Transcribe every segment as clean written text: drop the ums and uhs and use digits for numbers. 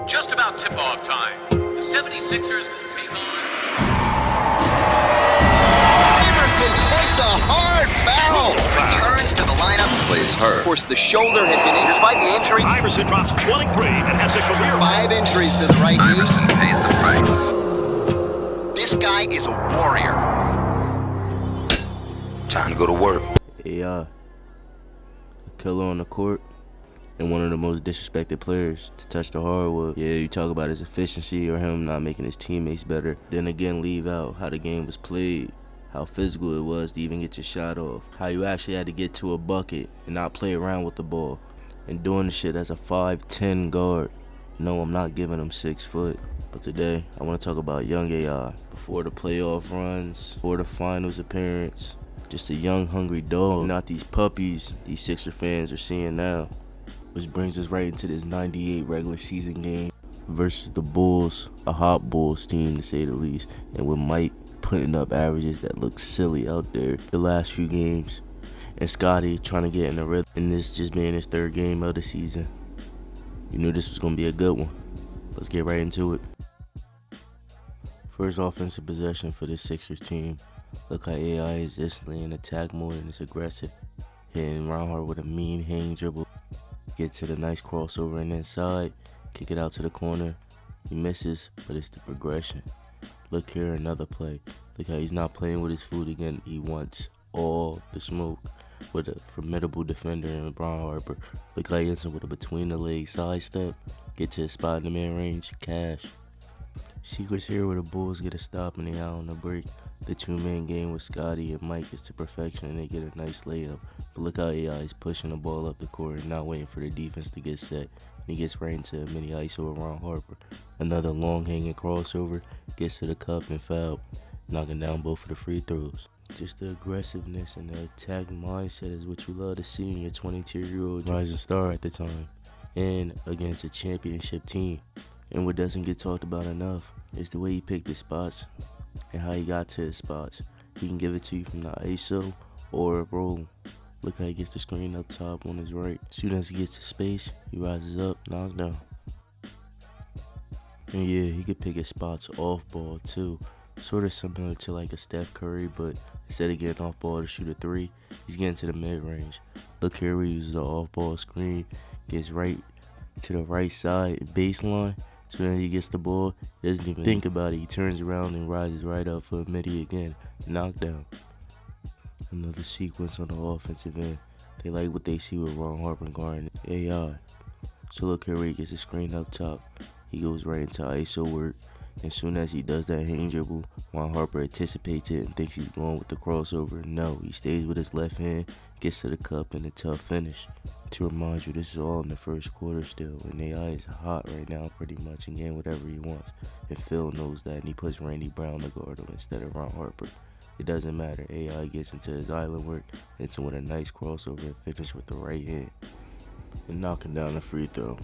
Just about tip-off time. The 76ers will take on... Iverson takes a hard foul. Returns to the lineup. Plays hurt. Of course, the shoulder had been injured. Despite the injury, Iverson drops 23 and has a career 5 injuries to the right knee. Iverson pays the price. This guy is a warrior. Time to go to work. Hey, Killa on the court and one of the most disrespected players to touch the hardwood. Yeah, you talk about his efficiency or him not making his teammates better. Then again, leave out how the game was played, how physical it was to even get your shot off, how you actually had to get to a bucket and not play around with the ball, and doing the shit as a 5'10" guard. No, I'm not giving him 6 foot. But today, I want to talk about young AI. Before the playoff runs, before the finals appearance, just a young, hungry dog, not these puppies these Sixer fans are seeing now. Which brings us right into this 98 regular season game versus the Bulls, a hot Bulls team to say the least, and with Mike putting up averages that look silly out there the last few games, and Scotty trying to get in the rhythm, and this just being his 3rd game of the season. You knew this was going to be a good one. Let's get right into it. First offensive possession for this Sixers team. Look how AI is instantly in attack mode and it's aggressive. Hitting Hardwood with a mean hang dribble. Get to the nice crossover and inside. Kick it out to the corner. He misses, but it's the progression. Look here, another play. Look how he's not playing with his foot again. He wants all the smoke with a formidable defender in Hardwood. Look how he ends up with a between the legs side step. Get to his spot in the mid-range. Cash. Secrets here where the Bulls get a stop and they out on the break. The 2-man game with Scotty and Mike is to perfection and they get a nice layup. But look how AI is pushing the ball up the court and not waiting for the defense to get set. And he gets right into a mini ISO around Harper. Another long hanging crossover, gets to the cup and foul, knocking down both of the free throws. Just the aggressiveness and the attack mindset is what you love to see in your 22-year-old rising star at the time. And against a championship team. And what doesn't get talked about enough is the way he picked his spots and how he got to his spots. He can give it to you from the ISO or a roll. Look how he gets the screen up top on his right. As soon as he gets to space, he rises up, knocks down. And yeah, he could pick his spots off ball too. Sort of similar to like a Steph Curry, but instead of getting off ball to shoot a 3, he's getting to the mid-range. Look here where he uses the off ball screen, gets right to the right side baseline. So then he gets the ball, doesn't even think about it. He turns around and rises right up for a midi again. Knockdown. Another sequence on the offensive end. They like what they see with Ron Harper guarding AI. So look here where he gets the screen up top. He goes right into ISO work. As soon as he does that hang dribble, Ron Harper anticipates it and thinks he's going with the crossover. No, he stays with his left hand, gets to the cup, and a tough finish. To remind you, this is all in the first quarter still, and AI is hot right now pretty much and getting whatever he wants. And Phil knows that, and he puts Randy Brown to guard him instead of Ron Harper. It doesn't matter. AI gets into his island work, into with a nice crossover and finish with the right hand. And knocking down the free throw.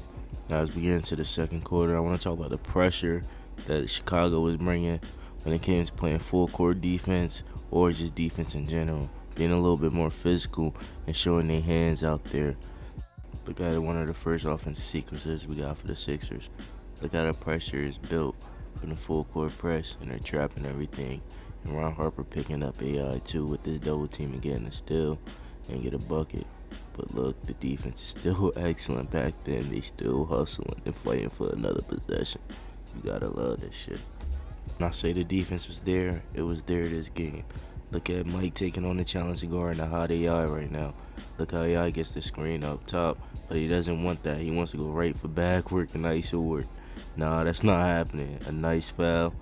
Now as we get into the second quarter, I want to talk about the pressure that Chicago was bringing when it came to playing full court defense or just defense in general. Being a little bit more physical and showing their hands out there. Look at one of the first offensive sequences we got for the Sixers. Look how the pressure is built from the full court press and they're trapping everything. And Ron Harper picking up AI too with this double team and getting a steal and get a bucket. But look, the defense is still excellent back then. They still hustling and fighting for another possession. You gotta love this shit. When I say the defense was there, it was there this game. Look at Mike taking on the challenge and guarding the hot AI right now. Look how AI gets the screen up top, but he doesn't want that. He wants to go right for back work and ISO work. Nah, that's not happening. A nice foul.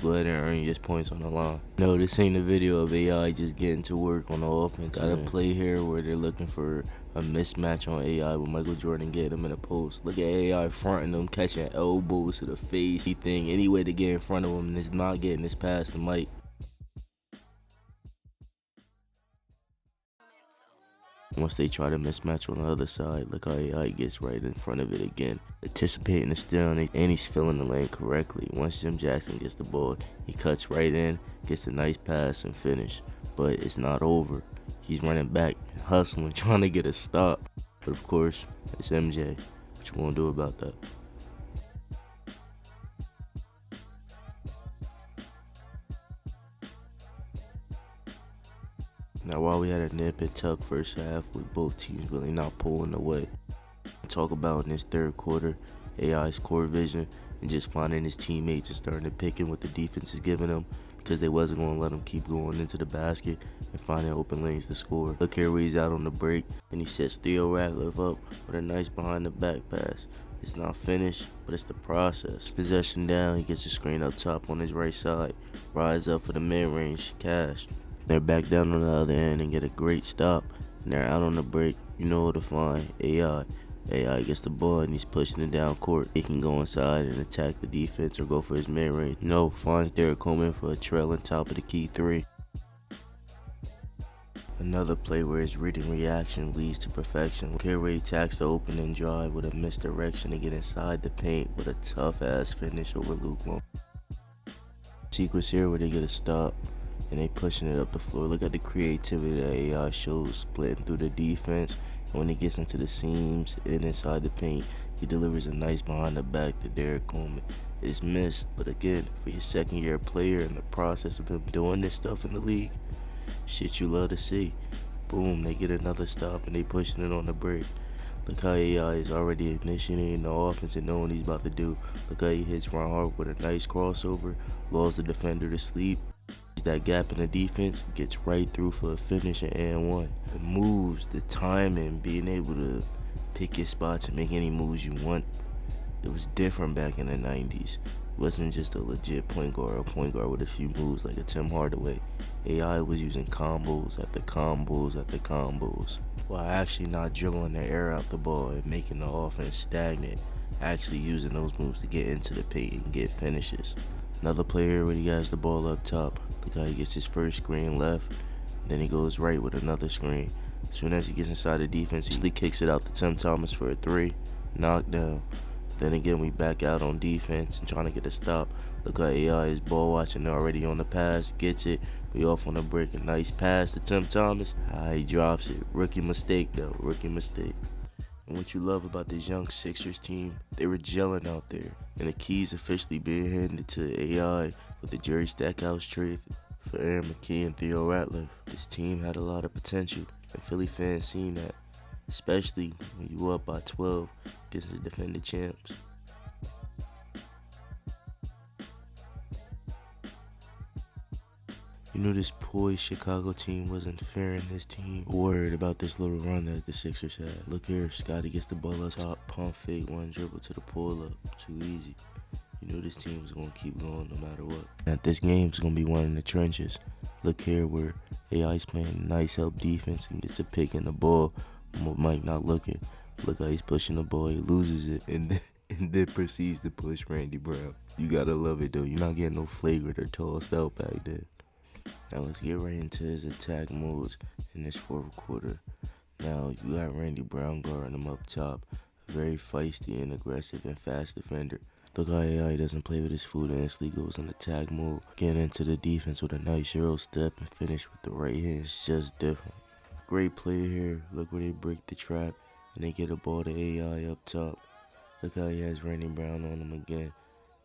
Go ahead and earn your points on the line. No, this ain't a video of AI just getting to work on the offense. Got a play here where they're looking for a mismatch on AI with Michael Jordan getting him in a post. Look at AI fronting him, catching elbows to the face. He think any way to get in front of him and is not getting this pass to Mike. Once they try to mismatch on the other side, look how AI gets right in front of it again. Anticipating the steal, and he's filling the lane correctly. Once Jim Jackson gets the ball, he cuts right in, gets a nice pass and finish. But it's not over. He's running back, hustling, trying to get a stop. But of course, it's MJ. What you gonna do about that? Overall, we had a nip and tuck first half with both teams really not pulling away. Talk about in this third quarter, AI's core vision and just finding his teammates and starting to pick in what the defense is giving them, because they wasn't going to let him keep going into the basket and finding open lanes to score. Look here where he's out on the break, and he sets Theo Ratliff up with a nice behind the back pass. It's not finished, but it's the process. Possession down, he gets a screen up top on his right side. Rise up for the mid-range, cash. They're back down on the other end and get a great stop, and they're out on the break. You know who to find, AI. AI gets the ball and he's pushing it down court. He can go inside and attack the defense or go for his mid-range. No, finds Derek Coleman for a trailing top of the key three. Another play where his reading reaction leads to perfection. Killa attacks the opening drive with a misdirection to get inside the paint with a tough-ass finish over Luke Long. Sequence here where they get a stop and they pushing it up the floor. Look at the creativity that AI shows, splitting through the defense. And when he gets into the seams and inside the paint, he delivers a nice behind the back to Derek Coleman. It's missed, but again, for your second-year player in the process of him doing this stuff in the league, shit you love to see. Boom, they get another stop and they pushing it on the break. Look how AI is already initiating the offense and knowing what he's about to do. Look how he hits Ron Hart with a nice crossover, lulls the defender to sleep. That gap in the defense, gets right through for a finish and one. The moves, the timing, being able to pick your spots and make any moves you want. It was different back in the 90s. It wasn't just a legit point guard or a point guard with a few moves like a Tim Hardaway. AI was using combos after combos after combos, while actually not dribbling the air out the ball and making the offense stagnant. Actually using those moves to get into the paint and get finishes. Another player where he has the ball up top. Look how he gets his first screen left, then he goes right with another screen. As soon as he gets inside the defense, he kicks it out to Tim Thomas for a three, knockdown. Then again, we back out on defense and trying to get a stop. Look how AI is ball watching already on the pass, gets it. We off on the break, a nice pass to Tim Thomas. He drops it. Rookie mistake though, rookie mistake. And what you love about this young Sixers team, they were gelling out there. And the keys officially being handed to AI with the Jerry Stackhouse trade for Aaron McKee and Theo Ratliff. This team had a lot of potential, and Philly fans seen that, especially when you up by 12 against the defending champs. You knew this poised Chicago team wasn't fair in this team. Worried about this little run that the Sixers had. Look here, Scotty gets the ball up top, pump fake, one dribble to the pull up. Too easy. You knew this team was going to keep going no matter what. Now, this game's going to be one in the trenches. Look here where AI's playing nice help defense and gets a pick in the ball. Mike not looking. Look how he's pushing the ball. He loses it and then proceeds to push Randy Brown. You got to love it, though. You're not getting no flagrant or tossed out back there. Now let's get right into his attack modes in this fourth quarter. Now you got Randy Brown guarding him up top, a very feisty and aggressive and fast defender. Look how AI doesn't play with his foot and instantly goes in attack mode, getting into the defense with a nice Euro step and finish with the right hand. It's just different. Great play here. Look where they break the trap and they get a ball to AI up top. Look how he has Randy Brown on him again.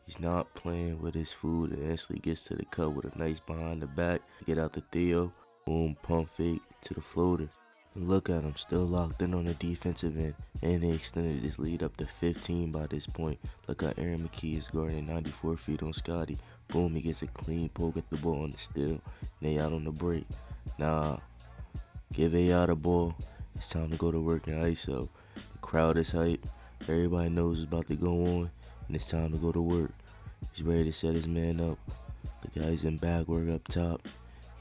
He's not playing with his food and instantly gets to the cut with a nice behind the back. Get out to Theo. Boom, pump fake to the floater. And look at him, still locked in on the defensive end. And they extended this lead up to 15 by this point. Look how Aaron McKee is guarding 94 feet on Scotty. Boom, he gets a clean poke at the ball on the steal. And they out on the break. Nah, give AI the ball. It's time to go to work in ISO. The crowd is hype. Everybody knows what's about to go on. And it's time to go to work. He's ready to set his man up. The guy's in back work up top.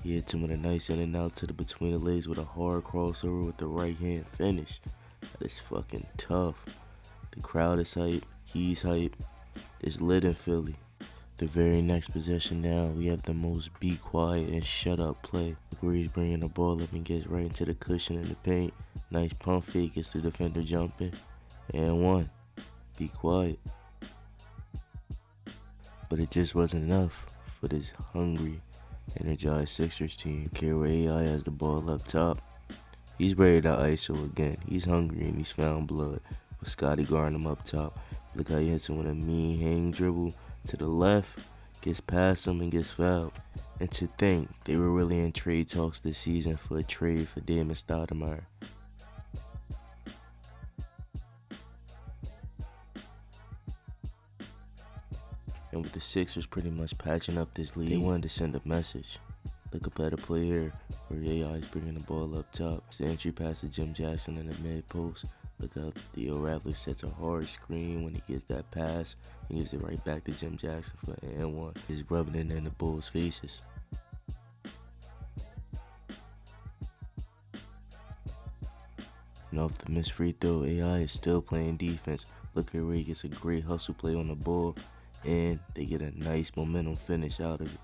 He hits him with a nice in and out to the between the legs with a hard crossover with the right hand finish. That is fucking tough. The crowd is hype. He's hype. It's lit in Philly. The very next possession now, we have the most be quiet and shut up play. Where he's bringing the ball up and gets right into the cushion in the paint. Nice pump fake, gets the defender jumping. And one. Be quiet. But it just wasn't enough for this hungry, energized Sixers team. Killa AI has the ball up top. He's ready to ISO again. He's hungry and he's found blood. With Scotty guarding him up top. Look how he hits him with a mean hang dribble to the left. gets past him and gets fouled. And to think they were really in trade talks this season for a trade for Damon Stoudemire. And with the Sixers pretty much patching up this league, they wanted to send a message. Look up at a play here where AI is bringing the ball up top. It's the entry pass to Jim Jackson in the mid post. Look how Theo Radcliffe sets a hard screen when he gets that pass. He gives it right back to Jim Jackson for an N1. He's rubbing it in the Bulls' faces. And off the missed free throw, AI is still playing defense. Look at where he gets a great hustle play on the ball. And they get a nice momentum finish out of it.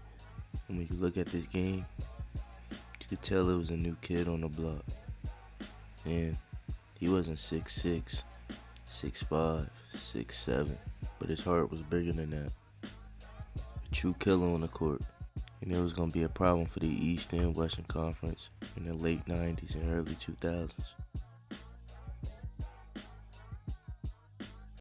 And when you look at this game, you could tell it was a new kid on the block. And he wasn't 6'6", 6'5", 6'7", but his heart was bigger than that. A true killer on the court. And it was going to be a problem for the East and Western Conference in the late 90s and early 2000s.